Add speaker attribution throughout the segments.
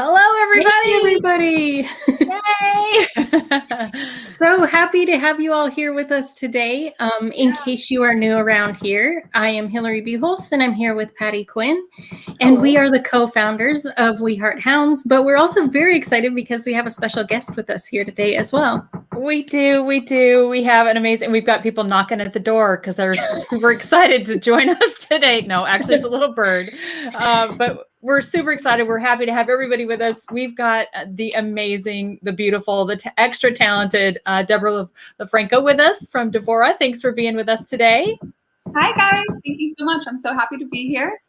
Speaker 1: Hello,
Speaker 2: Hey,
Speaker 1: everybody.
Speaker 2: Yay.
Speaker 1: So happy to have you all here with us today. In case you are new around here, I am Hillary Buchholz, and I'm here with Patty Quinn. And
Speaker 2: Hello.
Speaker 1: we are the co-founders of We Heart Hounds, but we're also very excited because we have a special guest with us here today as well.
Speaker 2: We do. We have an amazing, we've got people knocking at the door because they're super excited to join us today. No, actually it's a little bird, but we're super excited. We're happy to have everybody with us. We've got the amazing, the beautiful, the extra talented Debra LoFranco with us from Vora. Thanks for being with us today.
Speaker 3: Hi guys, thank you so much. I'm so happy to be here.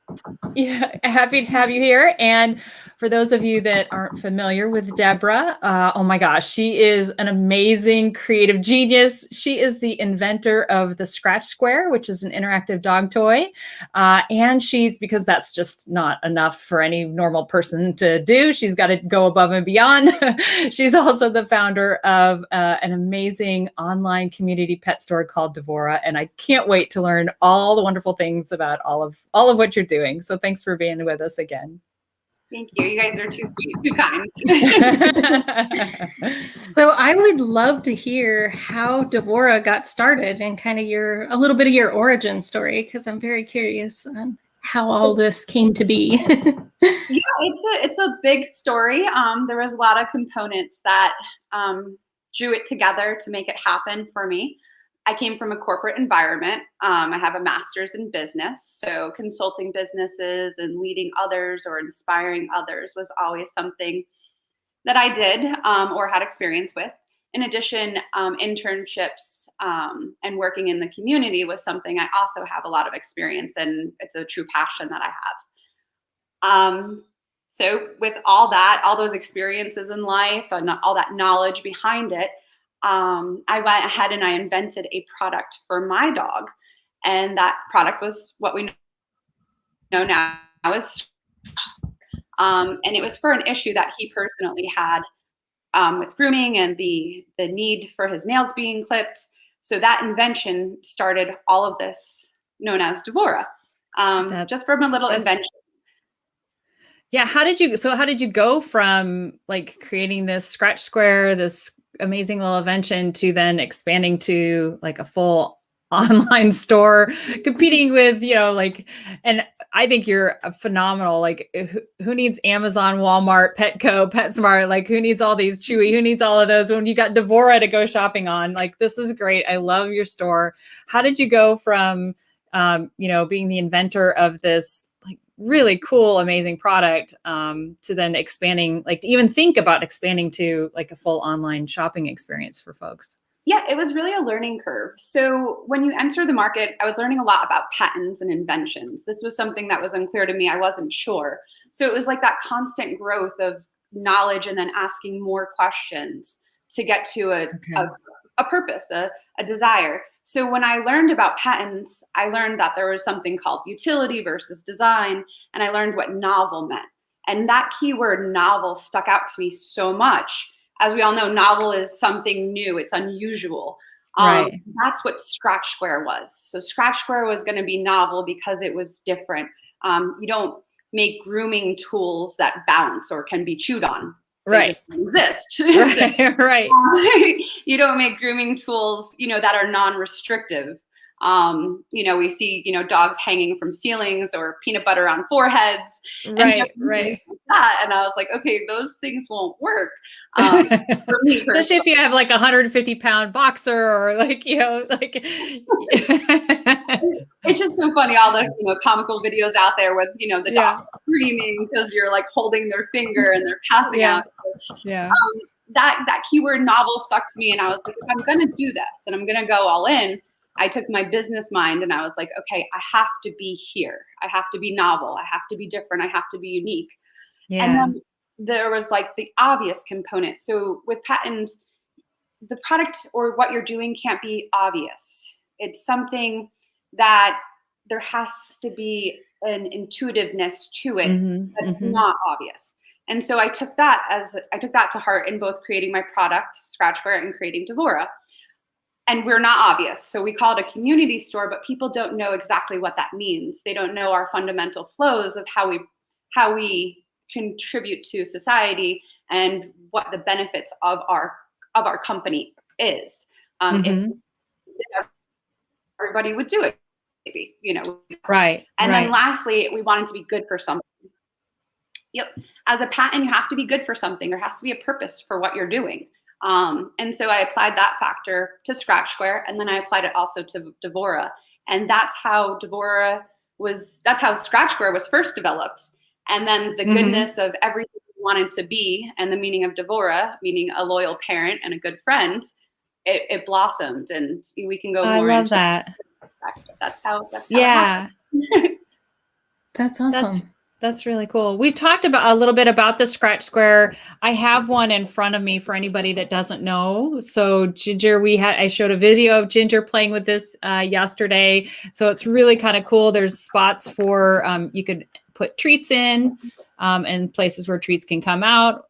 Speaker 2: Yeah, happy to have you here. And for those of you that aren't familiar with Debra, oh my gosh, she is an amazing creative genius. She is the inventor of the Scratch Square, which is an interactive dog toy. And she's, because that's just not enough for any normal person to do, she's got to go above and beyond. She's also the founder of an amazing online community pet store called Vora. And I can't wait to learn all the wonderful things about all of what you're doing. So thanks for being with us again.
Speaker 3: Thank you. You guys are too sweet, too kind.
Speaker 1: So I would love to hear how Vora got started and kind of a little bit of your origin story, because I'm very curious on how all this came to be.
Speaker 3: Yeah, it's a big story. There was a lot of components that drew it together to make it happen for me. I came from a corporate environment. I have a master's in business, so consulting businesses and leading others or inspiring others was always something that I did or had experience with. In addition, internships and working in the community was something I also have a lot of experience in. It's a true passion that I have. So with all that, all those experiences in life and all that knowledge behind it, I went ahead and I invented a product for my dog. And that product was what we know now as and it was for an issue that he personally had with grooming and the need for his nails being clipped. So that invention started all of this known as Vora, just from a little invention.
Speaker 2: Yeah. How did you go from like creating this Scratch Square, this amazing little invention, to then expanding to like a full online store, competing with, and I think you're phenomenal. Like who needs Amazon, Walmart, Petco, PetSmart? Like who needs all these Chewy? Who needs all of those when you got Vora to go shopping on? Like, this is great. I love your store. How did you go from, being the inventor of this like really cool, amazing product to then expanding, like to even think about expanding to like a full online shopping experience for folks?
Speaker 3: Yeah, it was really a learning curve. So when you enter the market, I was learning a lot about patents and inventions. This was something that was unclear to me. I wasn't sure. So it was like that constant growth of knowledge and then asking more questions to get to a purpose, a desire. So when I learned about patents, I learned that there was something called utility versus design, and I learned what novel meant. And that keyword novel stuck out to me so much. As we all know, novel is something new. It's unusual.
Speaker 2: Right.
Speaker 3: That's what Scratch Square was. So Scratch Square was going to be novel because it was different. You don't make grooming tools that bounce or can be chewed on.
Speaker 2: Right.
Speaker 3: Exist.
Speaker 2: Right. Right.
Speaker 3: You don't make grooming tools, that are non-restrictive. We see, dogs hanging from ceilings or peanut butter on foreheads.
Speaker 2: Right.
Speaker 3: Like that. And I was like, okay, those things won't work. For me,
Speaker 2: especially if you have like 150-pound boxer or like,
Speaker 3: it's just so funny, all the, comical videos out there with, the dogs screaming because you're like holding their finger and they're passing out.
Speaker 2: Yeah.
Speaker 3: That keyword novel stuck to me, and I was like, if I'm going to do this and I'm going to go all in, I took my business mind and I was like, okay, I have to be here. I have to be novel. I have to be different. I have to be unique.
Speaker 2: Yeah.
Speaker 3: And then there was like the obvious component. So with patents, the product or what you're doing can't be obvious. It's something that there has to be an intuitiveness to it that's not obvious. And so I took that to heart in both creating my product, Scratchware, and creating Vora. And we're not obvious. So we call it a community store, but people don't know exactly what that means. They don't know our fundamental flows of how we contribute to society and what the benefits of our company is. If everybody would do it, maybe,
Speaker 2: Right.
Speaker 3: And then lastly, we wanted to be good for something. Yep. As a patent, you have to be good for something. There has to be a purpose for what you're doing. And so I applied that factor to Scratch Square, and then I applied it also to Vora. And that's how that's how Scratch Square was first developed. And then the goodness of everything we wanted to be, and the meaning of Vora, meaning a loyal parent and a good friend, it blossomed. And we can go more into
Speaker 2: I love that.
Speaker 3: That's how it
Speaker 2: happens.
Speaker 1: That's awesome.
Speaker 2: That's really cool. We've talked about a little bit about the Scratch Square. I have one in front of me for anybody that doesn't know. So Ginger, I showed a video of Ginger playing with this yesterday. So it's really kind of cool. There's spots for, you could put treats in and places where treats can come out.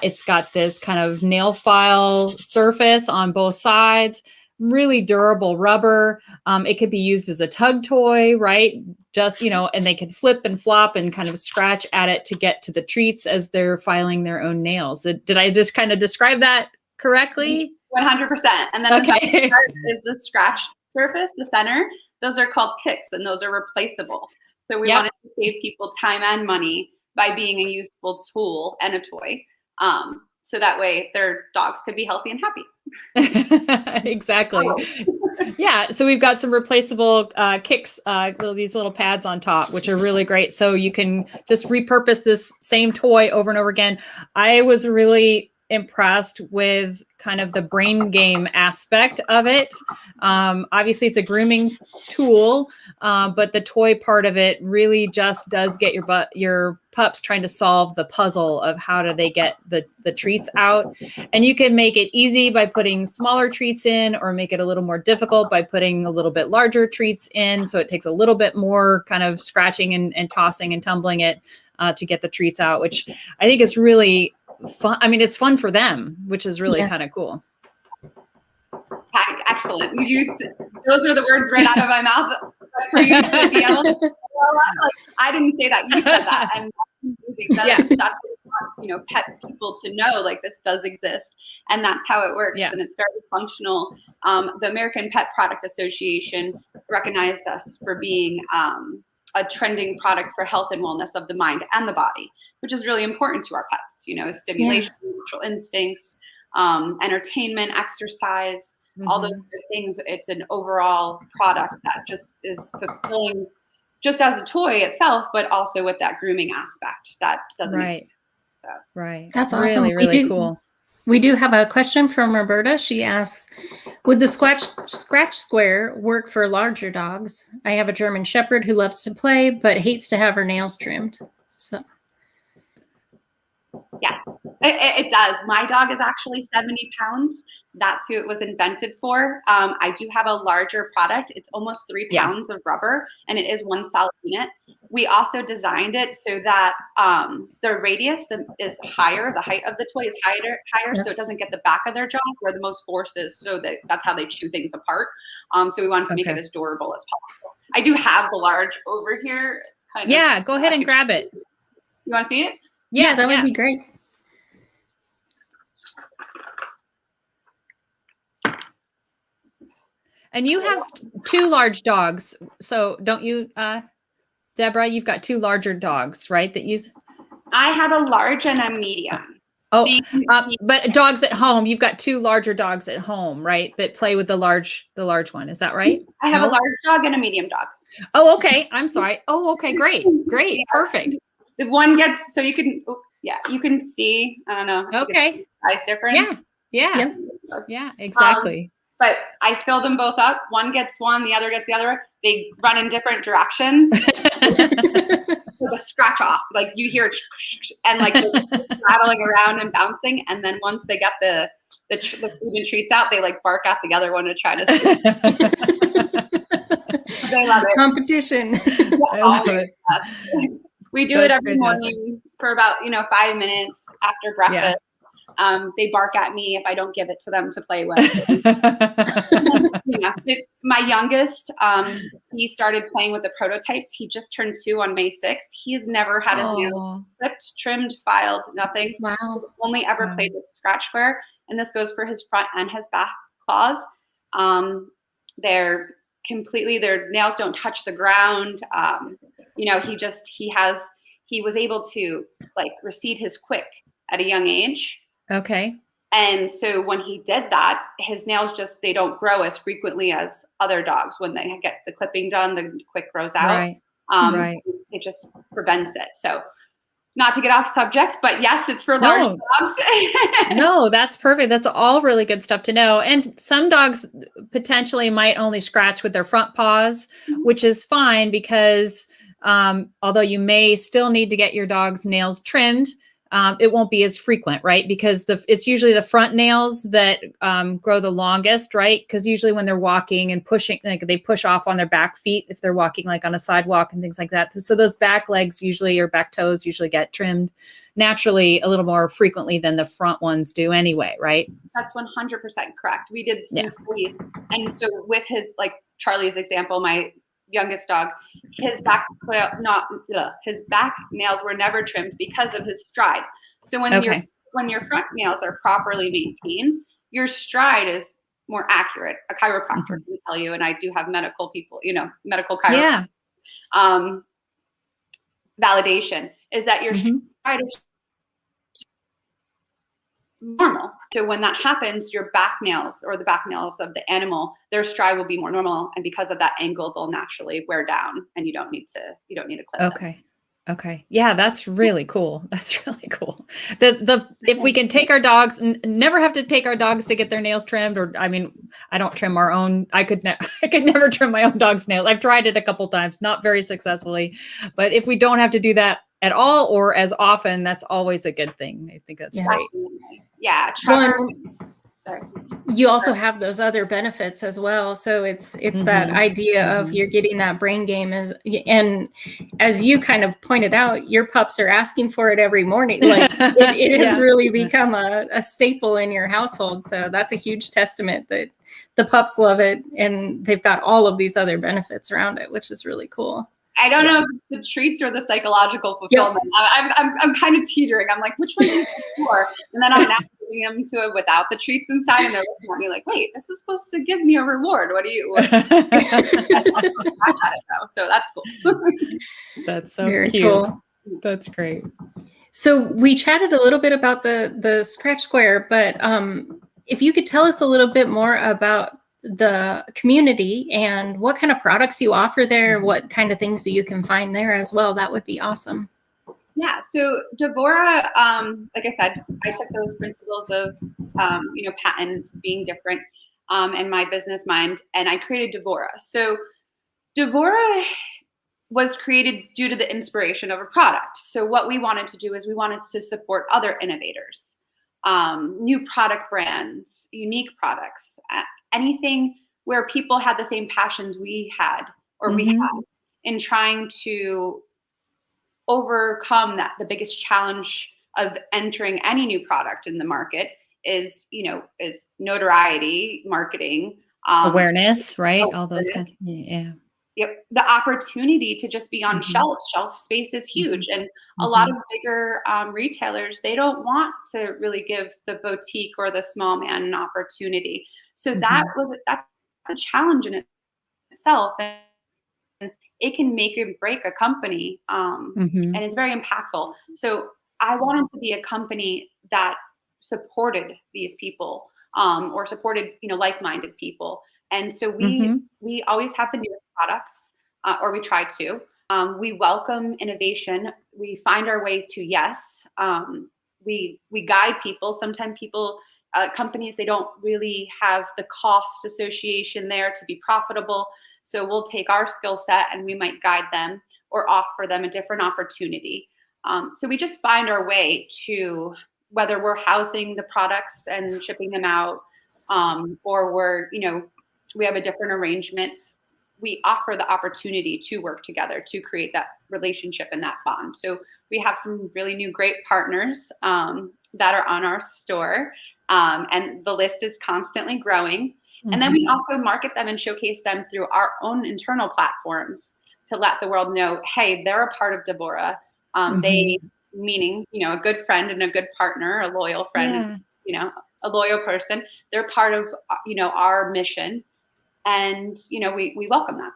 Speaker 2: It's got this kind of nail file surface on both sides. Really durable rubber. It could be used as a tug toy, right? Just, and they can flip and flop and kind of scratch at it to get to the treats as they're filing their own nails. Did I just kind of describe that correctly?
Speaker 3: 100%. And then the second part is the scratch surface, the center. Those are called kicks, and those are replaceable. So we wanted to save people time and money by being a useful tool and a toy. So that way their dogs could be healthy and happy.
Speaker 2: Exactly. Yeah. So we've got some replaceable kicks, these little pads on top, which are really great. So you can just repurpose this same toy over and over again. I was really impressed with kind of the brain game aspect of it. Obviously it's a grooming tool, but the toy part of it really just does get your pups trying to solve the puzzle of how do they get the treats out. And you can make it easy by putting smaller treats in, or make it a little more difficult by putting a little bit larger treats in. So it takes a little bit more kind of scratching and tossing and tumbling it to get the treats out, which I think is really fun. I mean, it's fun for them, which is really kind of cool.
Speaker 3: Excellent. Those are the words right out of my mouth for you to be able to. I didn't say that. You said that. And that's what we want, pet people to know, like, this does exist, and that's how it works. And it's very functional. The American Pet Product Association recognized us for being a trending product for health and wellness of the mind and the body, which is really important to our pets, stimulation, natural instincts, entertainment, exercise, all those good things. It's an overall product that just is fulfilling just as a toy itself, but also with that grooming aspect that doesn't exist. So
Speaker 1: that's awesome.
Speaker 2: Really cool.
Speaker 1: We do have a question from Roberta. She asks, would the Scratch Square work for larger dogs? I have a German Shepherd who loves to play, but hates to have her nails trimmed. So.
Speaker 3: Yeah, it does. My dog is actually 70 pounds. That's who it was invented for. I do have a larger product. It's almost 3 pounds of rubber, and it is one solid unit. We also designed it so that the radius is higher. The height of the toy is higher, so it doesn't get the back of their jaw where the most force is. So that's how they chew things apart. So we wanted to make it as durable as possible. I do have the large over here. It's kind of,
Speaker 2: go ahead and grab it.
Speaker 3: You want to see it?
Speaker 1: Yeah, that would be great.
Speaker 2: And you have 2 large dogs. So don't you, Debra, you've got 2 larger dogs, right? That use.
Speaker 3: I have a large and a medium.
Speaker 2: Oh, but dogs at home, you've got 2 larger dogs at home, right? That play with the large one. Is that right?
Speaker 3: I have a large dog and a medium dog.
Speaker 2: Oh, okay. I'm sorry. Oh, okay. Great. Perfect.
Speaker 3: The one gets, so you can see, I don't know.
Speaker 2: Okay.
Speaker 3: Size difference.
Speaker 2: Yeah, exactly.
Speaker 3: But I fill them both up. One gets one, the other gets the other. They run in different directions. Like a scratch off. Like you hear it and like rattling around and bouncing. And then once they get the food and treats out, they like bark at the other one to try to see. They love it.
Speaker 1: Competition.
Speaker 3: We do it every morning for about 5 minutes after breakfast. They bark at me if I don't give it to them to play with. My youngest, he started playing with the prototypes. He just turned 2 on May 6th. He's never had his nails clipped, trimmed, filed, nothing.
Speaker 1: Wow.
Speaker 3: Only ever played with scratch square. And this goes for his front and his back claws. They're completely, their nails don't touch the ground. He was able to like recede his quick at a young age.
Speaker 2: Okay.
Speaker 3: And so when he did that, his nails they don't grow as frequently as other dogs. When they get the clipping done, the quick grows out.
Speaker 2: Right.
Speaker 3: It just prevents it. So not to get off subject, but yes, it's for large dogs.
Speaker 2: No, that's perfect. That's all really good stuff to know. And some dogs potentially might only scratch with their front paws, which is fine because although you may still need to get your dog's nails trimmed, it won't be as frequent, right? Because it's usually the front nails that grow the longest, right? Because usually when they're walking and pushing, like they push off on their back feet if they're walking like on a sidewalk and things like that. So those back legs usually, or back toes usually get trimmed naturally a little more frequently than the front ones do anyway, right?
Speaker 3: That's 100% correct. We did some studies. And so with his, like Charlie's example, my youngest dog, his back nails were never trimmed because of his stride. So when your front nails are properly maintained, your stride is more accurate. A chiropractor can tell you, and I do have medical people, medical chiropractor. Validation is that your stride is normal. So when that happens, your back nails or the back nails of the animal, their stride will be more normal, and because of that angle, they'll naturally wear down, and you don't need to clip them.
Speaker 2: Okay. Yeah, that's really cool. That's really cool. If we can take our dogs, never have to take our dogs to get their nails trimmed, or I mean, I don't trim our own. I could never trim my own dog's nails. I've tried it a couple times, not very successfully, but if we don't have to do that at all or as often, that's always a good thing. I think that's great.
Speaker 3: Yeah.
Speaker 1: You also have those other benefits as well. So it's that idea of you're getting that brain game and as you kind of pointed out, your pups are asking for it every morning. Like it has really become a staple in your household. So that's a huge testament that the pups love it and they've got all of these other benefits around it, which is really cool.
Speaker 3: I don't know if it's the treats or the psychological fulfillment. Yep. I'm kind of teetering. I'm like, which one do you for? And then I'm now giving them to it without the treats inside, and they're looking at me like, wait, this is supposed to give me a reward. What do you? So that's cool.
Speaker 2: That's so
Speaker 1: very
Speaker 2: cute.
Speaker 1: Cool.
Speaker 2: That's great.
Speaker 1: So we chatted a little bit about the scratch square, but if you could tell us a little bit more about the community and what kind of products you offer there, what kind of things that you can find there as well, that would be awesome.
Speaker 3: Yeah, so Vora, like I said, I took those principles of patent being different in my business mind, and I created Vora. So Vora was created due to the inspiration of a product. So what we wanted to do is we wanted to support other innovators, new product brands, unique products, anything where people had the same passions we had or we had in trying to overcome the biggest challenge of entering any new product in the market is notoriety, marketing,
Speaker 2: awareness, right? All those kinds of,
Speaker 3: Yep. The opportunity to just be on shelf space is huge. And a lot of bigger retailers, they don't want to really give the boutique or the small man an opportunity. So that's a challenge in itself. And it can make or break a company. And it's very impactful. So I wanted to be a company that supported these people or supported, like-minded people. And so we always have the newest products, or we try to. We welcome innovation. We find our way to yes. We guide people. Sometimes companies, they don't really have the cost association there to be profitable. So we'll take our skill set and we might guide them or offer them a different opportunity. So we just find our way to whether we're housing the products and shipping them out, or we have a different arrangement. we offer the opportunity to work together to create that relationship and that bond. So we have some really new great partners that are on our store, and the list is constantly growing. And then we also market them and showcase them through our own internal platforms to let the world know, hey, they're a part of Devora. They, meaning, a good friend and a good partner, a loyal friend, and, a loyal person. They're part of, our mission. And, we welcome that.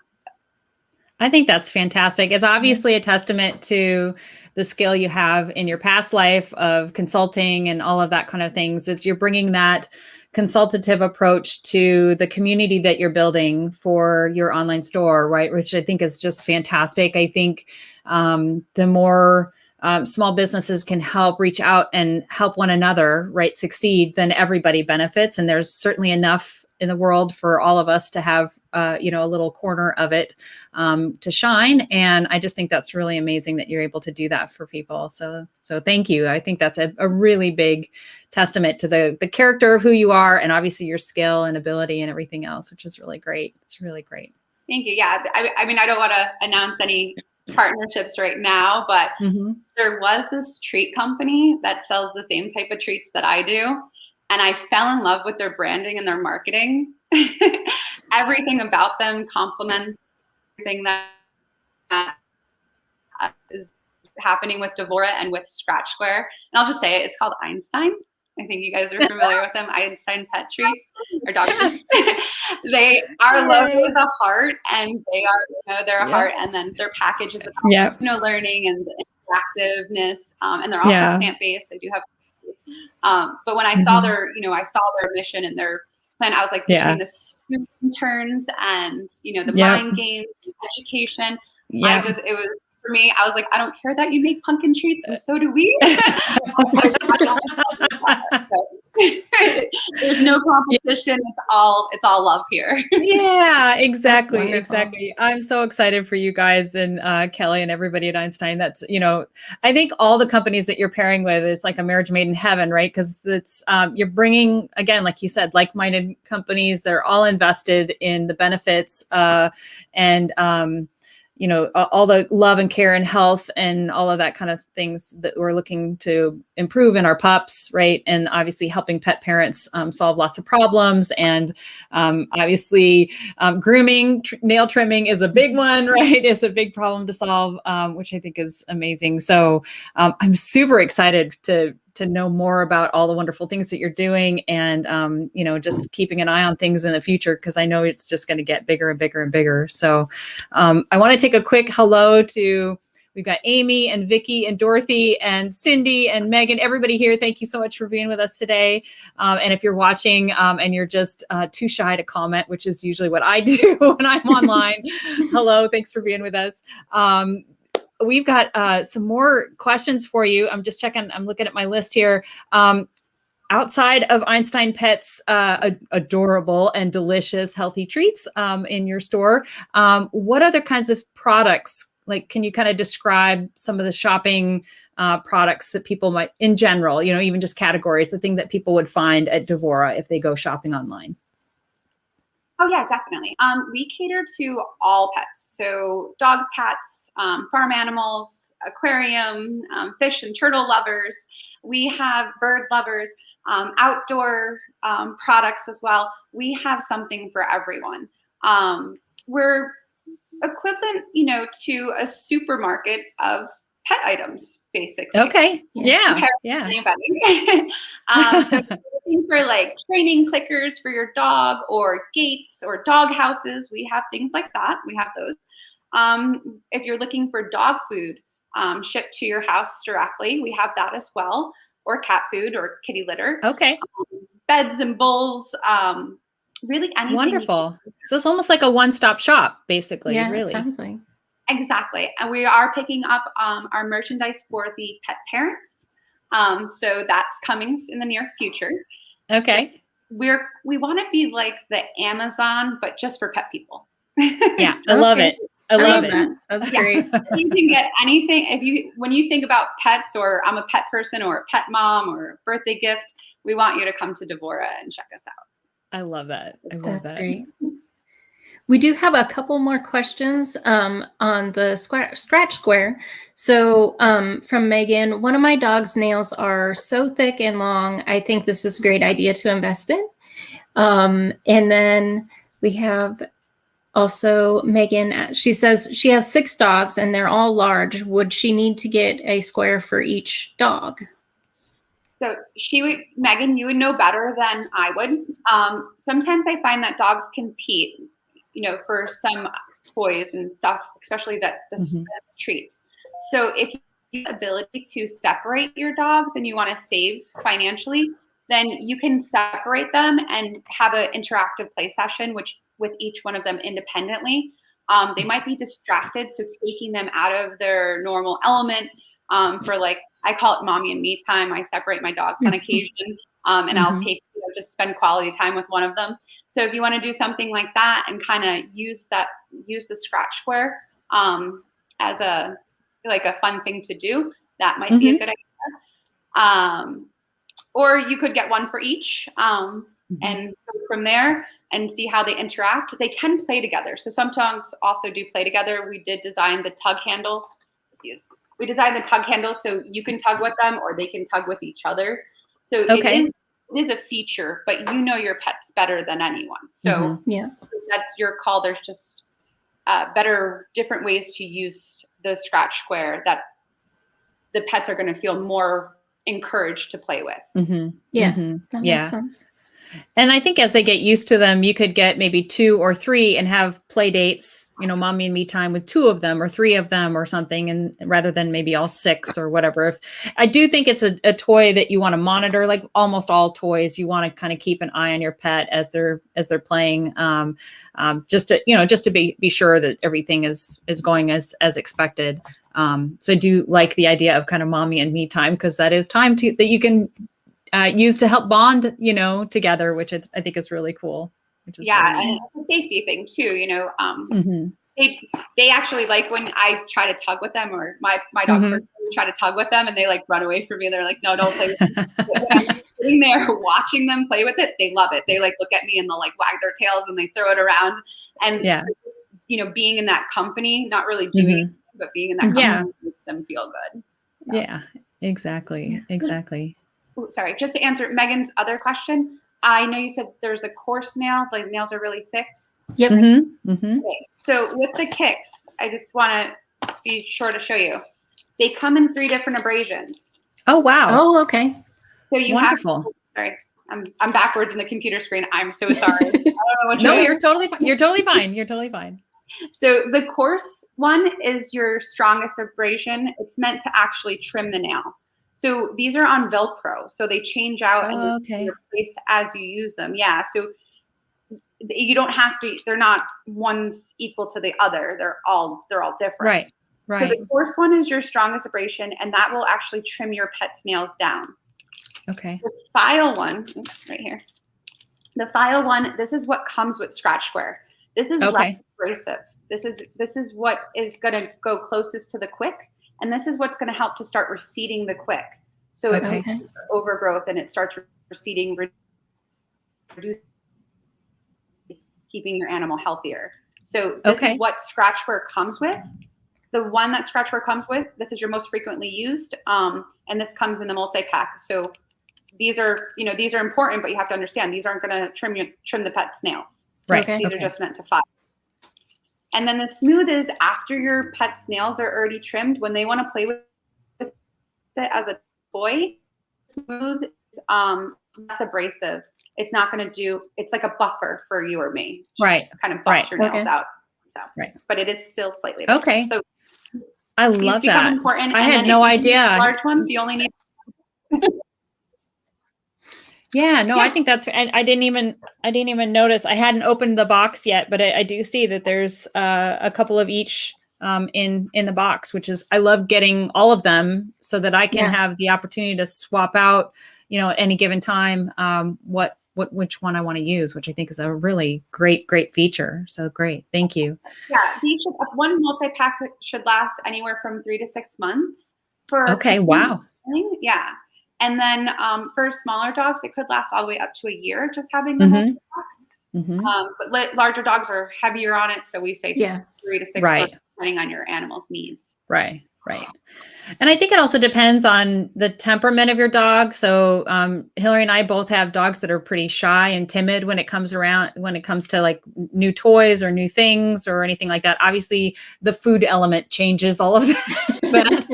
Speaker 2: I think that's fantastic. It's obviously a testament to the skill you have in your past life of consulting and all of that kind of things. It's you're bringing that consultative approach to the community that you're building for your online store, right? Which I think is just fantastic. I think the more small businesses can help reach out and help one another, right, succeed, then everybody benefits. And there's certainly enough in the world for all of us to have, a little corner of it to shine. And I just think that's really amazing that you're able to do that for people. So thank you. I think that's a really big testament to the character of who you are, and obviously your skill and ability and everything else, which is really great. It's really great.
Speaker 3: Thank you. Yeah. I mean, I don't want to announce any partnerships right now, but there was this treat company that sells the same type of treats that I do. And I fell in love with their branding and their marketing. Everything about them complements everything that is happening with Devora and with Scratch Square. And I'll just say it, it's called Einstein. I think you guys are familiar with them. Einstein pet treats or dog treats. Our logo is a heart, and they are, they're a heart, and then their package is about, learning and the interactiveness. And they're also plant-based. They do have but when I saw their, mission and their plan, I was like, between the student interns and, the mind games, and education, it was, for me, I was like, I don't care that you make pumpkin treats, and so do we. There's no competition. It's all love here.
Speaker 2: Yeah, exactly. I'm so excited for you guys and Kelly and everybody at Einstein. That's, I think all the companies that you're pairing with is like a marriage made in heaven, right? Because it's you're bringing, again, like you said, like-minded companies. They're all invested in the benefits and all the love and care and health and all of that kind of things that we're looking to improve in our pups, right? And obviously helping pet parents solve lots of problems. And obviously grooming, nail trimming is a big one, right? It's a big problem to solve, which I think is amazing. So I'm super excited to know more about all the wonderful things that you're doing, and just keeping an eye on things in the future, because I know it's just going to get bigger and bigger and bigger. So I want to take a quick hello to, we've got Amy and Vicky and Dorothy and Cindy and Megan, everybody here. Thank you so much for being with us today. And if you're watching and you're just too shy to comment, which is usually what I do when I'm online, hello, thanks for being with us. We've got some more questions for you. I'm just checking. I'm looking at my list here. Outside of Einstein Pets, adorable and delicious healthy treats in your store, what other kinds of products, like, can you kind of describe some of the shopping products that people might, in general, even just categories, the thing that people would find at Devora if they go shopping online?
Speaker 3: Oh yeah, definitely. We cater to all pets. So dogs, cats, farm animals, aquarium, fish and turtle lovers. We have bird lovers, outdoor products as well. We have something for everyone. We're equivalent, to a supermarket of pet items, basically.
Speaker 2: Okay. Yeah.
Speaker 3: So if you're looking for like training clickers for your dog, or gates or dog houses, we have things like that. We have those. If you're looking for dog food shipped to your house directly, we have that as well, or cat food or kitty litter.
Speaker 2: Okay.
Speaker 3: Beds and bowls, really anything.
Speaker 2: Wonderful. So it's almost like a one-stop shop, basically.
Speaker 1: Yeah,
Speaker 2: really.
Speaker 1: it sounds like.
Speaker 3: Exactly. And we are picking up our merchandise for the pet parents. So that's coming in the near future.
Speaker 2: Okay.
Speaker 3: So we want to be like the Amazon, but just for pet people.
Speaker 2: Yeah, I love it. I love it.
Speaker 1: That. That's great.
Speaker 3: You can get anything. When you think about pets, or I'm a pet person or a pet mom or a birthday gift, we want you to come to Devora and check us out.
Speaker 2: I love that.
Speaker 1: That's great. We do have a couple more questions on the scratch square. So from Megan, one of my dog's nails are so thick and long. I think this is a great idea to invest in. And then we have also Megan, she says she has 6 dogs and they're all large. Would she need to get a square for each dog?
Speaker 3: So Megan, you would know better than I would. Sometimes I find that dogs compete, for some toys and stuff, especially that treats. So if you have the ability to separate your dogs and you want to save financially, then you can separate them and have an interactive play session, with each one of them independently. They might be distracted, so taking them out of their normal element for I call it mommy and me time. I separate my dogs on occasion, and I'll take just spend quality time with one of them. So if you want to do something like that and kind of use the scratch square as a fun thing to do, that might be a good idea. Or you could get one for each and go from there and see how they interact. They can play together. So some dogs also do play together. We did design the tug handles. We designed the tug handles so you can tug with them or they can tug with each other. So it is a feature, but your pets better than anyone. So that's your call. There's just different ways to use the scratch square that the pets are going to feel more encouraged to play with.
Speaker 1: That makes sense.
Speaker 2: And I think as they get used to them, you could get maybe 2 or 3 and have play dates, mommy and me time with 2 of them or 3 of them or something. And rather than maybe all 6 or whatever. I do think it's a toy that you want to monitor, like almost all toys. You want to kind of keep an eye on your pet as they're playing, just to be sure that everything is going as expected. So I do like the idea of kind of mommy and me time, because that is time that you can use to help bond, together, which I think is really cool. Which is
Speaker 3: and it's a safety thing too. They actually like when I try to tug with them, or my dogs try to tug with them, and they run away from me. They're like, no, don't play with me. When I'm sitting there watching them play with it, they love it. They look at me and they'll wag their tails and they throw it around. And so, being in that company, not really doing it, but being in that company makes them feel good. So.
Speaker 2: Yeah, exactly.
Speaker 3: Ooh, sorry, just to answer Megan's other question, I know you said there's a coarse nail, nails are really thick.
Speaker 1: Yep.
Speaker 3: Okay. So with the kicks, I just want to be sure to show you. They come in 3 different abrasions.
Speaker 2: Oh, wow.
Speaker 1: Oh, okay.
Speaker 3: So you
Speaker 2: Wonderful.
Speaker 3: Sorry, I'm backwards in the computer screen. I'm so sorry. I don't know what
Speaker 2: you're totally fine. You're totally fine.
Speaker 3: So the coarse one is your strongest abrasion. It's meant to actually trim the nail. So these are on Velcro, so they change out and they're replaced as you use them. Yeah, so you don't have to. They're not one's equal to the other. They're all different.
Speaker 2: Right.
Speaker 3: So the coarse one is your strongest abrasion, and that will actually trim your pet's nails down.
Speaker 2: Okay.
Speaker 3: The file one, right here. The file one. This is what comes with Scratch Square. This is less abrasive. This is what is going to go closest to the quick. And this is what's going to help to start receding the quick. So it's overgrowth and it starts receding, reducing, keeping your animal healthier. So this is what Scratch Square comes with. The one that Scratch Square comes with, this is your most frequently used. And this comes in the multi-pack. So these are important, but you have to understand these aren't going to trim the pet's nails.
Speaker 2: Right.
Speaker 3: These are just meant to file. And then the smooth is after your pet's nails are already trimmed, when they want to play with it as a toy. Smooth is less abrasive. It's not going to do. It's like a buffer for you or me.
Speaker 2: Right.
Speaker 3: Kind of buffs your nails out. So, but it is still slightly abrasive.
Speaker 2: Okay.
Speaker 3: So
Speaker 2: I love that.
Speaker 3: Important.
Speaker 2: I had no idea.
Speaker 3: Large ones, you only need.
Speaker 2: I think that's. I didn't even notice. I hadn't opened the box yet, but I do see that there's a couple of each in the box, which is, I love getting all of them so that I can have the opportunity to swap out, at any given time, which one I want to use, which I think is a really great feature. So great. Thank you.
Speaker 3: Yeah. One multi-pack should last anywhere from 3 to 6 months.
Speaker 2: Wow.
Speaker 3: Yeah. And then for smaller dogs, it could last all the way up to a year, just having the multi-pack. But larger dogs are heavier on it. So we say 3 to 6
Speaker 2: Right.
Speaker 3: months, depending on your animal's needs.
Speaker 2: Right. And I think it also depends on the temperament of your dog. So Hillary and I both have dogs that are pretty shy and timid when it comes to like new toys or new things or anything like that. Obviously, the food element changes all of that,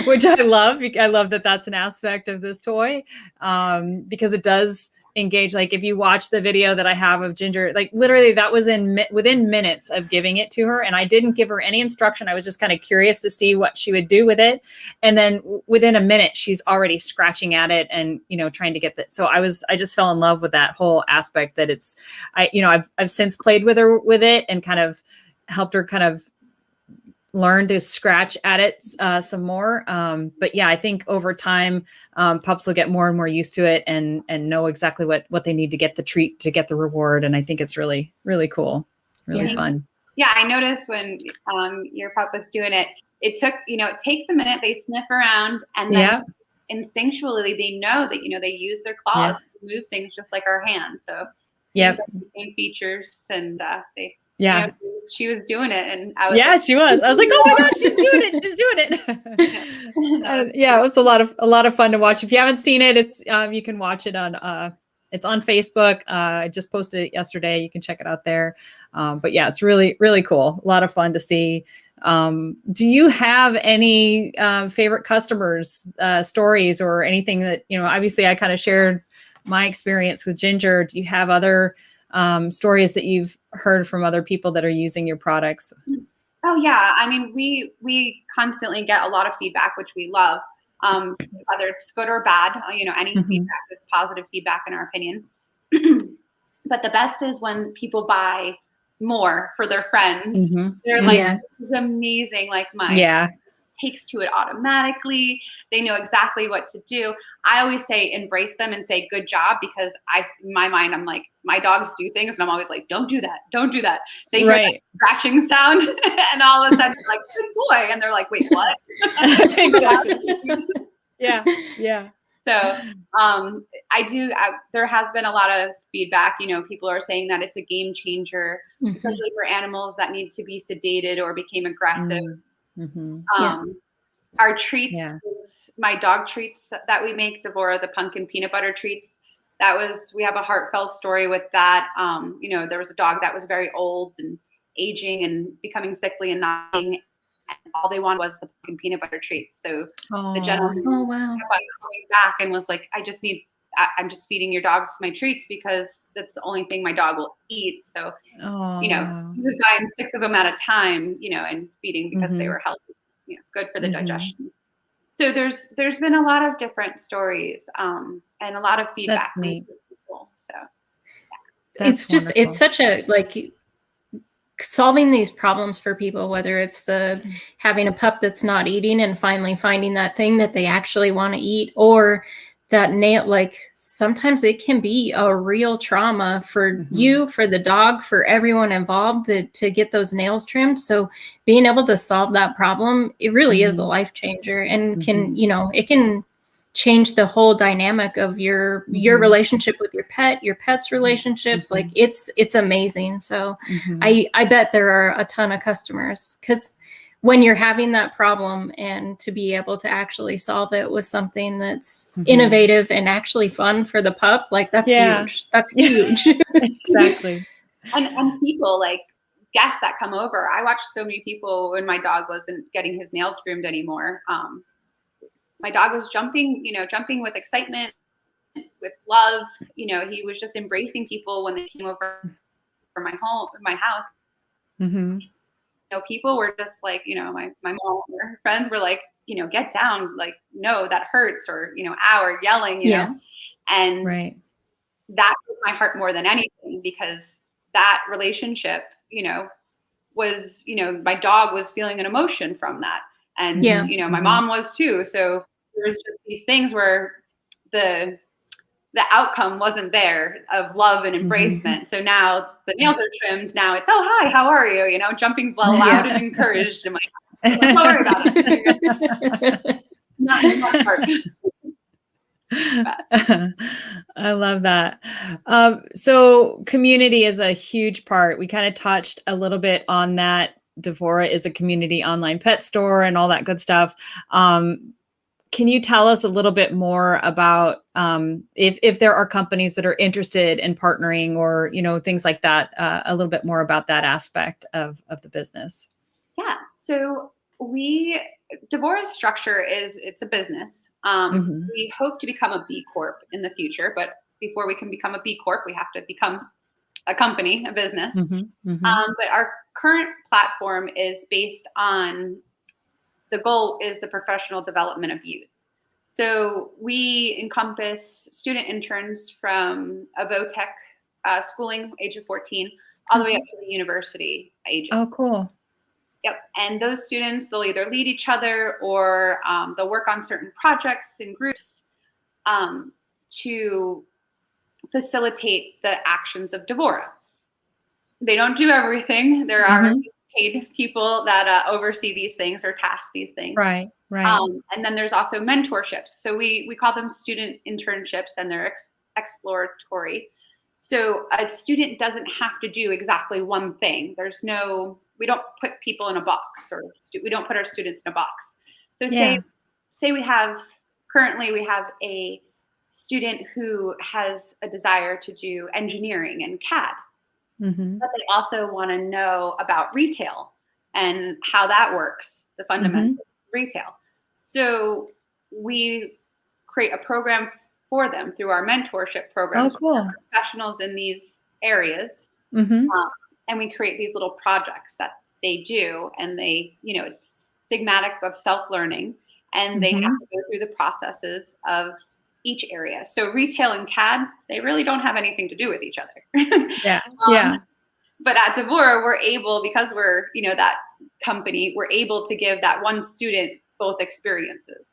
Speaker 2: which I love. I love that that's an aspect of this toy because it does engage. Like if you watch the video that I have of Ginger, like literally that was within minutes of giving it to her, and I didn't give her any instruction. I was just kind of curious to see what she would do with it, and then within a minute she's already scratching at it and trying to get that. So I just fell in love with that whole aspect that I've since played with her with it and kind of helped her kind of learn to scratch at it some more. But yeah, I think over time, pups will get more and more used to it and know exactly what they need to get the treat, to get the reward. And I think it's really, really cool. Really fun.
Speaker 3: Yeah. I noticed when your pup was doing it, it took, it takes a minute, they sniff around and then instinctually they know that, they use their claws to move things just like our hands. So same features and she was doing it, and I was
Speaker 2: she was. I was like, oh my God, she's doing it. She's doing it. It was a lot of fun to watch. If you haven't seen it, it's you can watch it on it's on Facebook. I just posted it yesterday. You can check it out there. But yeah, it's really, really cool. A lot of fun to see. Do you have any favorite customers stories or anything that, obviously I kind of shared my experience with Ginger. Do you have other stories that you've heard from other people that are using your products?
Speaker 3: Oh yeah. I mean, we constantly get a lot of feedback, which we love, whether it's good or bad, any feedback is positive feedback in our opinion. But the best is when people buy more for their friends. They're like, this is amazing. Like my takes to it automatically. They know exactly what to do. I always say embrace them and say good job, because in my mind, I'm like, my dogs do things and I'm always like, don't do that. Don't do that. They hear that scratching sound and all of a sudden they're like, good boy. And they're like, wait, what?
Speaker 2: Yeah.
Speaker 3: So there has been a lot of feedback. People are saying that it's a game changer, especially for animals that need to be sedated or became aggressive. Our treats, my dog treats that we make, the Vora, the pumpkin peanut butter treats. We have a heartfelt story with that. There was a dog that was very old and aging and becoming sickly and not eating, and all they wanted was the pumpkin peanut butter treats. So the gentleman kept on coming back and was like, I'm just feeding your dogs my treats because that's the only thing my dog will eat. So, he was buying 6 of them at a time, and feeding because they were healthy, good for the digestion. So there's been a lot of different stories and a lot of feedback from people. So
Speaker 1: it's just, it's such a, like, solving these problems for people, whether it's having a pup that's not eating and finally finding that thing that they actually want to eat, or that nail, like sometimes it can be a real trauma for you, for the dog, for everyone involved to get those nails trimmed. So being able to solve that problem, it really is a life changer, and can, it can change the whole dynamic of your relationship with your pet, your pet's relationships. Like it's amazing. So I bet there are a ton of customers, because when you're having that problem and to be able to actually solve it with something that's innovative and actually fun for the pup, like that's huge. That's huge.
Speaker 2: Exactly.
Speaker 3: And people, like guests that come over, I watched so many people when my dog wasn't getting his nails groomed anymore. My dog was jumping with excitement, with love. He was just embracing people when they came over from my house. People were just like, my mom or her friends were like, get down, like, no, that hurts, or, ow, or yelling, and that broke my heart more than anything, because that relationship, was, my dog was feeling an emotion from that. And, my mom was too. So there's just these things where the outcome wasn't there of love and embracement. So now the nails are trimmed. Now it's, oh, hi, how are you? Jumping's allowed and encouraged. I'm like, don't worry about it. Not hard.
Speaker 2: I love that. So community is a huge part. We kind of touched a little bit on that. Devora is a community online pet store and all that good stuff. Can you tell us a little bit more about if there are companies that are interested in partnering or, things like that, a little bit more about that aspect of the business?
Speaker 3: Yeah. So Devora's structure it's a business. We hope to become a B Corp in the future, but before we can become a B Corp, we have to become a company, a business. But our current platform is based on the goal is the professional development of youth. So we encompass student interns from a VOTech schooling age of 14 all the way up to the university age.
Speaker 2: Oh, cool.
Speaker 3: Yep. And those students, they'll either lead each other or they'll work on certain projects in groups to facilitate the actions of Devora. They don't do everything. There are paid people that oversee these things or task these things.
Speaker 2: Right.
Speaker 3: And then there's also mentorships. So we call them student internships, and they're exploratory. So a student doesn't have to do exactly one thing. We don't put people in a box, or we don't put our students in a box. So say we have a student who has a desire to do engineering and CAD, but they also want to know about retail and how that works, the fundamentals of retail. So we create a program for them through our mentorship program.
Speaker 2: Oh, cool.
Speaker 3: Professionals in these areas. And we create these little projects that they do, and it's stigmatic of self-learning, and they have to go through the processes of each area. So retail and CAD, they really don't have anything to do with each other. But at Devora, we're able, because we're, that company, we're able to give that one student both experiences,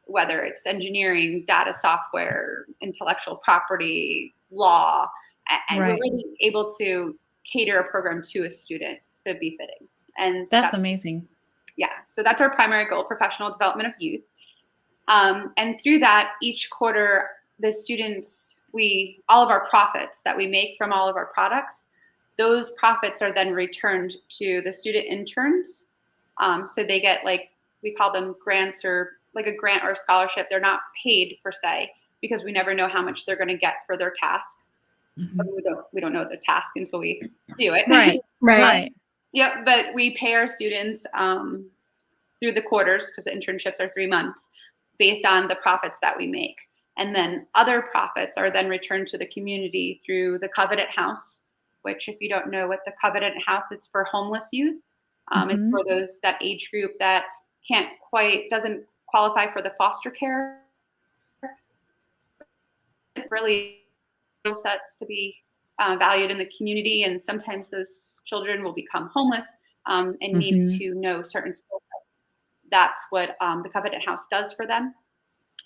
Speaker 3: whether it's engineering, data software, intellectual property, law, and we're really able to cater a program to a student to be fitting. And
Speaker 2: that's amazing.
Speaker 3: Yeah. So that's our primary goal, professional development of youth. And through that, each quarter, the students, all of our profits that we make from all of our products, those profits are then returned to the student interns. So they get, we call them grants, or like a grant or a scholarship. They're not paid per se, because we never know how much they're going to get for their task. But we don't know the task until we do it.
Speaker 1: Right.
Speaker 3: Yep. But we pay our students through the quarters, because the internships are 3 months, based on the profits that we make. And then other profits are then returned to the community through the Covenant House, which, if you don't know what the Covenant House, it's for homeless youth. It's for that age group that doesn't qualify for the foster care. It really sets to be valued in the community, and sometimes those children will become homeless and need to know certain skill sets. That's what the Covenant House does for them.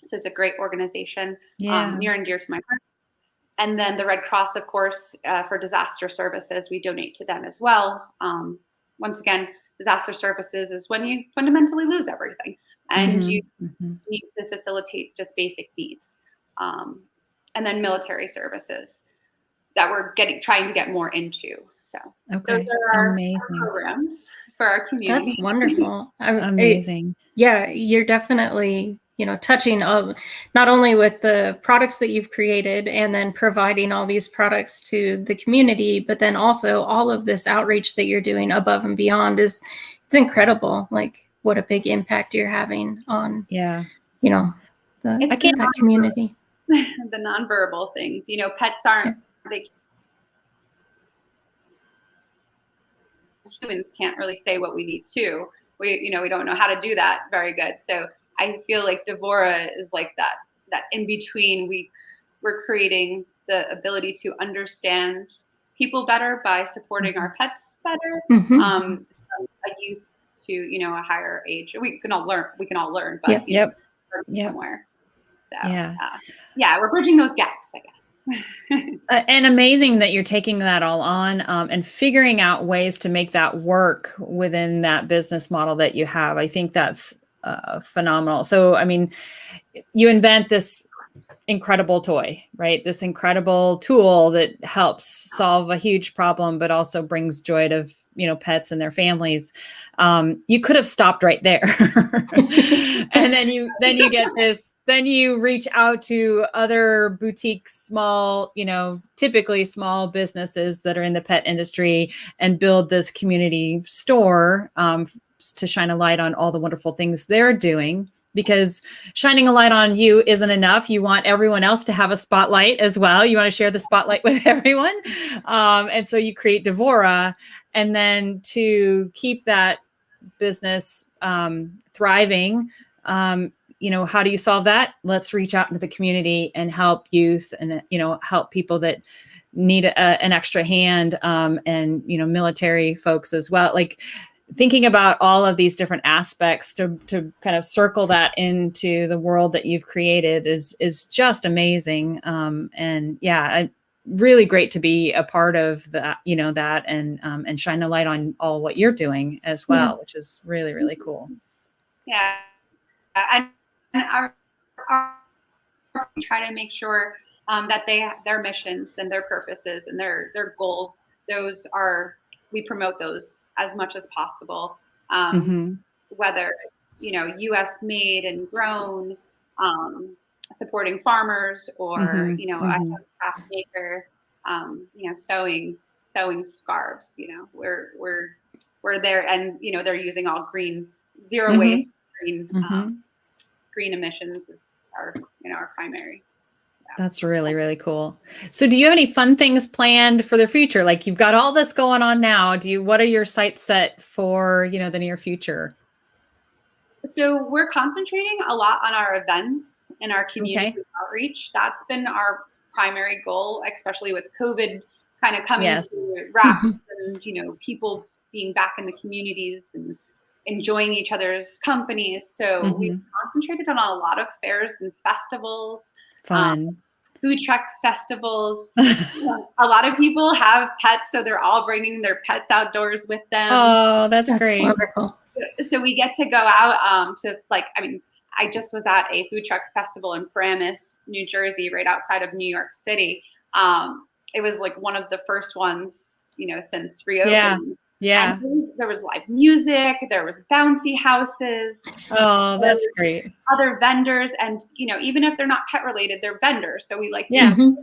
Speaker 3: So it's a great organization, near and dear to my heart. And then the Red Cross, of course, for disaster services, we donate to them as well. Once again, disaster services is when you fundamentally lose everything, and you need to facilitate just basic needs. And then military services that we're trying to get more into. So those are our programs for our community.
Speaker 1: That's wonderful.
Speaker 2: Amazing.
Speaker 1: You're definitely, touching not only with the products that you've created and then providing all these products to the community, but then also all of this outreach that you're doing above and beyond it's incredible. Like, what a big impact you're having on, that community.
Speaker 3: The nonverbal things, pets aren't, humans can't really say what we need to. We don't know how to do that very good. So I feel like Devora is like that in between. We're creating the ability to understand people better by supporting our pets better. From a youth to a higher age. We can all learn, but somewhere. So we're bridging those gaps, I guess.
Speaker 2: And amazing that you're taking that all on and figuring out ways to make that work within that business model that you have. I think that's phenomenal. So, I mean, you invent this incredible toy, right? This incredible tool that helps solve a huge problem, but also brings joy to, pets and their families. You could have stopped right there. And then you get this, then you reach out to other boutiques, small, typically small businesses that are in the pet industry and build this community store to shine a light on all the wonderful things they're doing. Because shining a light on you isn't enough. You want everyone else to have a spotlight as well. You want to share the spotlight with everyone. And so you create Vora. And then to keep that business thriving, how do you solve that? Let's reach out into the community and help youth and, help people that need an extra hand and, military folks as well. Like, thinking about all of these different aspects to kind of circle that into the world that you've created is just amazing. And yeah, really great to be a part of that, that and shine a light on all what you're doing as well, which is really, really cool.
Speaker 3: Yeah. And we try to make sure that their missions and their purposes and their goals, we promote those as much as possible, whether, U.S. made and grown, supporting farmers or, a craft maker, sewing scarves, we're there and, they're using all green, zero waste, green emissions is our primary.
Speaker 2: That's really, really cool. So do you have any fun things planned for the future? Like, you've got all this going on now. What are your sights set for, the near future?
Speaker 3: So we're concentrating a lot on our events and our community outreach. That's been our primary goal, especially with COVID kind of coming to wraps and, people being back in the communities and enjoying each other's companies. So we've concentrated on a lot of fairs and festivals.
Speaker 2: Fun.
Speaker 3: Food truck festivals. A lot of people have pets, so they're all bringing their pets outdoors with them.
Speaker 2: Oh, that's great.
Speaker 1: Wonderful.
Speaker 3: So we get to go out I just was at a food truck festival in Paramus, New Jersey, right outside of New York City. It was like one of the first ones, since reopening.
Speaker 2: Yeah.
Speaker 3: And there was live music, there was bouncy houses.
Speaker 2: Oh, that's great.
Speaker 3: Other vendors, and even if they're not pet related, they're vendors. So we like that.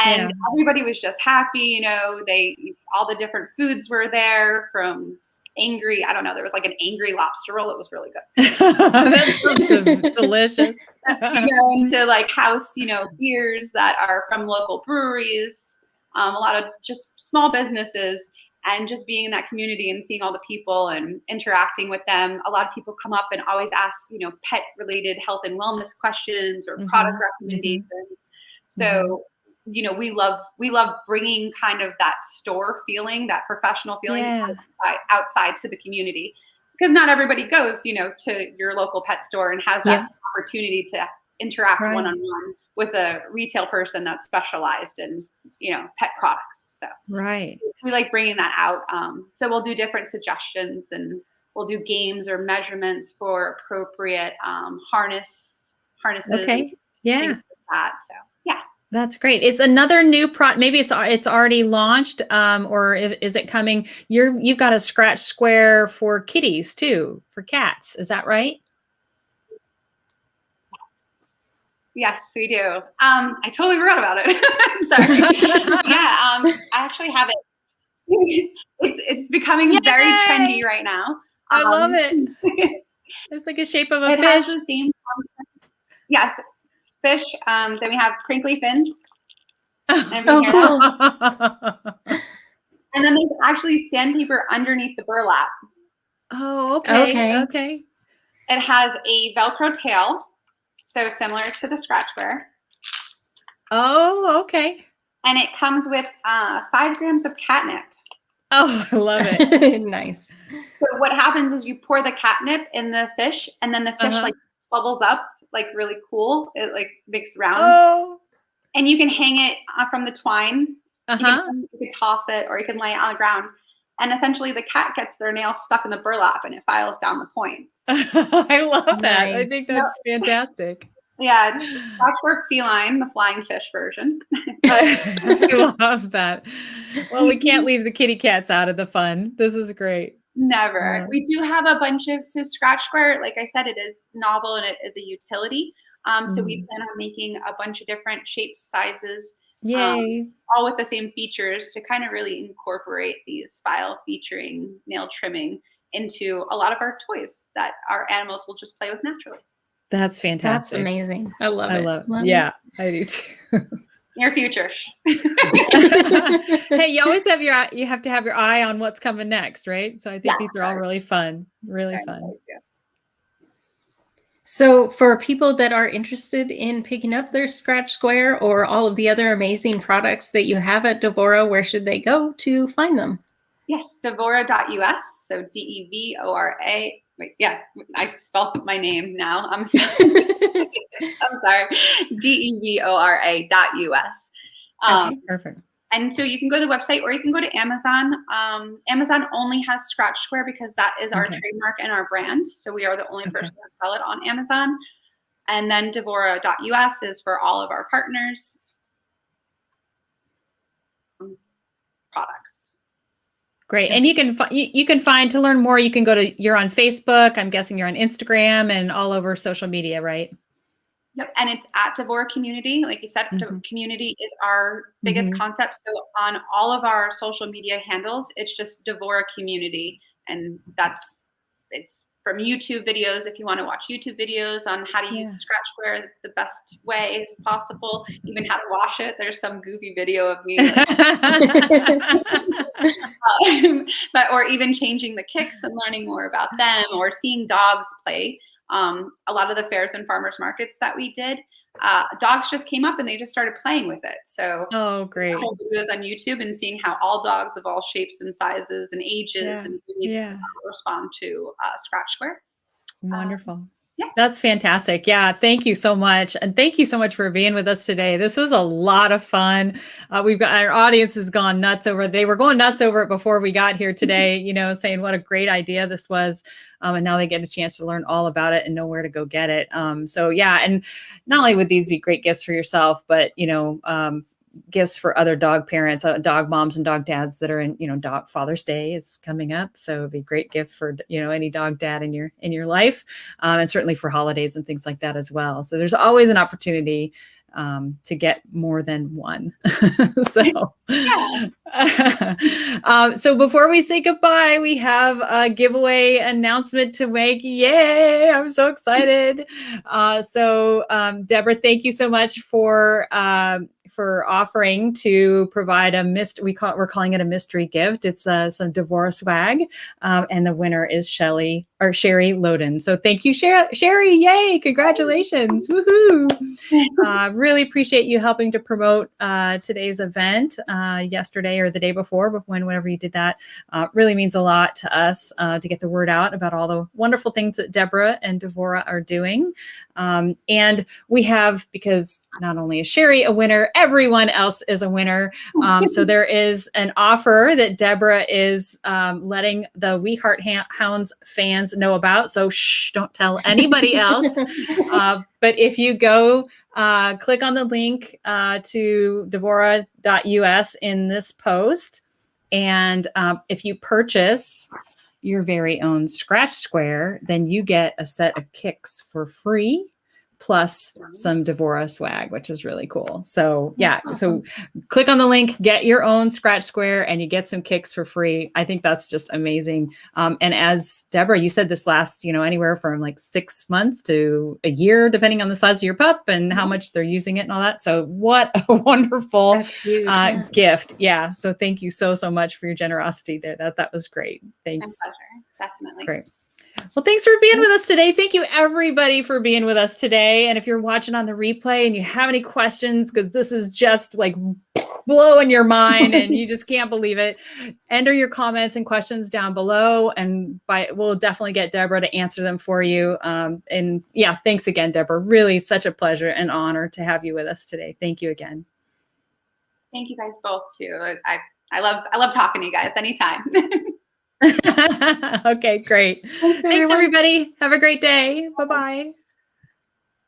Speaker 3: And everybody was just happy. All the different foods were there, from there was like an angry lobster roll. It was really good.
Speaker 2: That sounds delicious.
Speaker 3: Into like house, beers that are from local breweries, a lot of just small businesses. And just being in that community and seeing all the people and interacting with them. A lot of people come up and always ask, pet related health and wellness questions or product recommendations. So, we love bringing kind of that store feeling, that professional feeling outside to the community, because not everybody goes, to your local pet store and has that opportunity to interact one-on-one with a retail person that's specialized in, pet products. So we like bringing that out. So we'll do different suggestions, and we'll do games or measurements for appropriate harnesses.
Speaker 2: Okay. Yeah.
Speaker 3: Things like that. So
Speaker 2: that's great. It's another new maybe it's already launched, or is it coming? You've got a scratch square for kitties too, for cats. Is that right?
Speaker 3: Yes, we do. I totally forgot about it. Sorry. I actually have it. It's becoming very trendy right now.
Speaker 2: I love it. It's like a shape of a fish.
Speaker 3: It has the same concept. Yes, fish. Then we have crinkly fins. And
Speaker 1: cool.
Speaker 3: And then there's actually sandpaper underneath the burlap.
Speaker 2: Oh, okay.
Speaker 3: It has a Velcro tail. So similar to the scratchware.
Speaker 2: Oh, okay.
Speaker 3: And it comes with 5 grams of catnip.
Speaker 2: Oh, I love it.
Speaker 1: Nice.
Speaker 3: So what happens is you pour the catnip in the fish, and then the fish like bubbles up, like really cool. It like makes rounds.
Speaker 2: Oh.
Speaker 3: And you can hang it from the twine. You can toss it, or you can lay it on the ground. And essentially the cat gets their nails stuck in the burlap, and it files down the points.
Speaker 2: I love that.
Speaker 1: Nice.
Speaker 2: I think that's fantastic.
Speaker 3: Yeah, it's Scotch Square Feline, the flying fish version.
Speaker 2: I love that. Well, we can't leave the kitty cats out of the fun. This is great.
Speaker 3: Never. We do have a bunch of, so Scratch Square, like I said, it is novel and it is a utility. So we plan on making a bunch of different shapes, sizes,
Speaker 2: Yay.
Speaker 3: all with the same features to kind of really incorporate these file featuring nail trimming into a lot of our toys that our animals will just play with naturally.
Speaker 2: That's fantastic.
Speaker 1: That's amazing. I love it. Love
Speaker 2: yeah, I do too.
Speaker 3: Near future.
Speaker 2: Hey, you always have you have to have your eye on what's coming next, right? So I think these are all really fun, really fun.
Speaker 1: So for people that are interested in picking up their Scratch Square or all of the other amazing products that you have at Devora, where should they go to find them?
Speaker 3: Yes, Devora.us. So Devora. Wait, yeah, I spelled my name now. I'm sorry. I'm sorry. Devora.us.
Speaker 2: Okay, perfect.
Speaker 3: And so you can go to the website or you can go to Amazon. Amazon only has Scratch Square because that is our trademark and our brand. So we are the only person that sell it on Amazon. And then Devora.us is for all of our partners products.
Speaker 2: Great. And you can find, to learn more, you can go to, you're on Facebook. I'm guessing you're on Instagram and all over social media, right?
Speaker 3: Yep. And it's at Devora Community. Like you said, community is our biggest concept. So on all of our social media handles, it's just Devora Community. And it's from YouTube videos. If you want to watch YouTube videos on how to use Scratch Square the best way as possible, even how to wash it. There's some goofy video of me. Or even changing the kicks and learning more about them, or seeing dogs play. A lot of the fairs and farmers markets that we did, dogs just came up and they just started playing with it. So
Speaker 2: great.
Speaker 3: Videos on YouTube and seeing how all dogs of all shapes and sizes and ages and breeds respond to Scratch Square.
Speaker 2: Wonderful. That's fantastic. Yeah. Thank you so much. And thank you so much for being with us today. This was a lot of fun. We've got, our audience has gone nuts over it. They were going nuts over it before we got here today, saying what a great idea this was. And now they get a chance to learn all about it and know where to go get it. So yeah. And not only would these be great gifts for yourself, but, gifts for other dog parents, dog moms and dog dads that are in, dog Father's Day is coming up. So it'd be a great gift for, any dog dad in your life, and certainly for holidays and things like that as well. So there's always an opportunity to get more than one. So, so before we say goodbye, we have a giveaway announcement to make. Yay! I'm so excited. So Debra, thank you so much for offering to provide we're calling it a mystery gift. It's some Devora swag, and the winner is Sherry Loden. So thank you, Sherry. Yay! Congratulations! Woohoo! Really appreciate you helping to promote today's event yesterday or the day before, whenever you did that. Really means a lot to us to get the word out about all the wonderful things that Debra and Devora are doing. And we have, because not only is Sherry a winner, everyone else is a winner. So there is an offer that Debra is letting the We Heart Hounds fans know about. So shh, don't tell anybody else. But if you go click on the link to Devora.us in this post, and if you purchase your very own Scratch Square, then you get a set of kicks for free, plus some Devora swag, which is really cool. So yeah, awesome. So click on the link, get your own Scratch Square, and you get some kicks for free. I think that's just amazing. And as Debra, you said this lasts, anywhere from like 6 months to a year, depending on the size of your pup and how much they're using it and all that. So what a wonderful gift. Yeah. So thank you so much for your generosity there. That was great. Thanks.
Speaker 3: My pleasure. Definitely.
Speaker 2: Great. Well, thanks for being with us today. Thank you, everybody, for being with us today. And if you're watching on the replay and you have any questions, because this is just like blowing your mind and you just can't believe it, enter your comments and questions down below, and we'll definitely get Debra to answer them for you. And yeah, thanks again, Debra. Really such a pleasure and honor to have you with us today. Thank you again.
Speaker 3: Thank you guys both too. I love talking to you guys anytime.
Speaker 2: Okay, great. Thanks, everybody. Have a great day. Bye-bye.